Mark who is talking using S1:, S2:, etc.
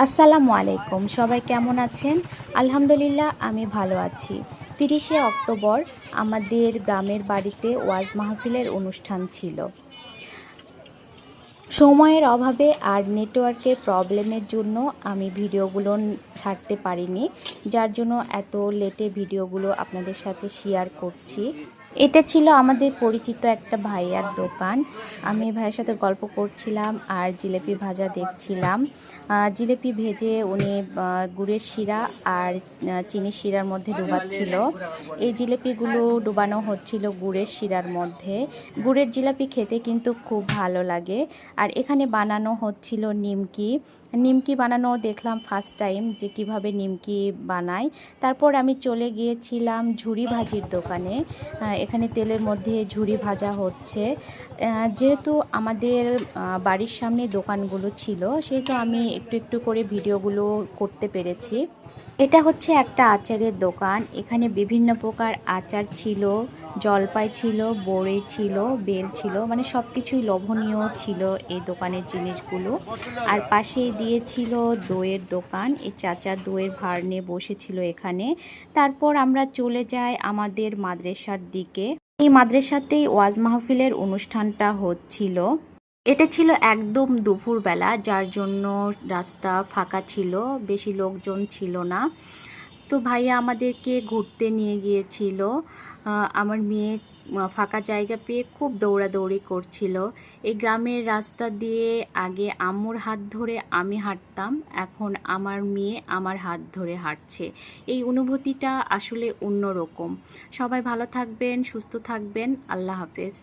S1: আসসালামু আলাইকুম, সবাই কেমন আছেন? আলহামদুলিল্লাহ আমি ভালো আছি। 30শে অক্টোবর আমাদের গ্রামের বাড়িতে ওয়াজ মাহফিলের অনুষ্ঠান ছিল। সময়ের অভাবে আর নেটওয়ার্কের প্রবলেমের জন্য আমি ভিডিওগুলো ছাড়তে পারিনি, যার জন্য এত লেটে ভিডিওগুলো আপনাদের সাথে শেয়ার করছি। এটা ছিল আমাদের পরিচিত একটা ভাইয়ার দোকান। আমি ভাইয়ের সাথে গল্প করছিলাম আর জিলেপি ভাজা দেখছিলাম। জিলেপি ভেজে উনি গুড়ের শিরা আর চিনির শিরার মধ্যে ডুবাচ্ছিল। এই জিলেপিগুলো ডুবানো হচ্ছিল গুড়ের শিরার মধ্যে। গুড়ের জিলাপি খেতে কিন্তু খুব ভালো লাগে। আর এখানে বানানো হচ্ছিল নিমকি বানানো দেখলাম ফার্স্ট টাইম যে কিভাবে নিমকি বানায়। তারপর আমি চলে গিয়েছিলাম ঝুরি ভাজির দোকানে। এখানে তেলের মধ্যে ঝুরি ভাজা হচ্ছে। যেহেতু আমাদের বাড়ির সামনে দোকানগুলো ছিল, সেহেতু আমি একটু একটু করে ভিডিওগুলো করতে পেরেছি। এটা হচ্ছে একটা আচারের দোকান। এখানে বিভিন্ন প্রকার আচার ছিল, জলপাই ছিল, বড়ি ছিল, বেল ছিল, মানে সব কিছুই লোভনীয় ছিল এই দোকানের জিনিসগুলো। আর পাশেই দিয়েছিল দইয়ের দোকান। এই চাচা দইয়ের ভাঁড় নিয়ে বসেছিল এখানে। তারপর আমরা চলে যাই আমাদের মাদ্রাসার দিকে। এই মাদ্রাসাতেই ওয়াজ মাহফিলের অনুষ্ঠানটা হচ্ছিল। এটা ছিল একদম দুপুরবেলা, যার জন্য রাস্তা ফাঁকা ছিল, বেশি লোকজন ছিল না। তো ভাইয়া আমাদেরকে ঘুরতে নিয়ে গিয়েছিল। আমার মেয়ে ফাঁকা জায়গা পেয়ে খুব দৌড়াদৌড়ি করছিল। এই গ্রামের রাস্তা দিয়ে আগে আম্মুর হাত ধরে আমি হাঁটতাম, এখন আমার মেয়ে আমার হাত ধরে হাঁটছে। এই অনুভূতিটা আসলে অন্যরকম। সবাই ভালো থাকবেন, সুস্থ থাকবেন। আল্লাহ হাফেজ।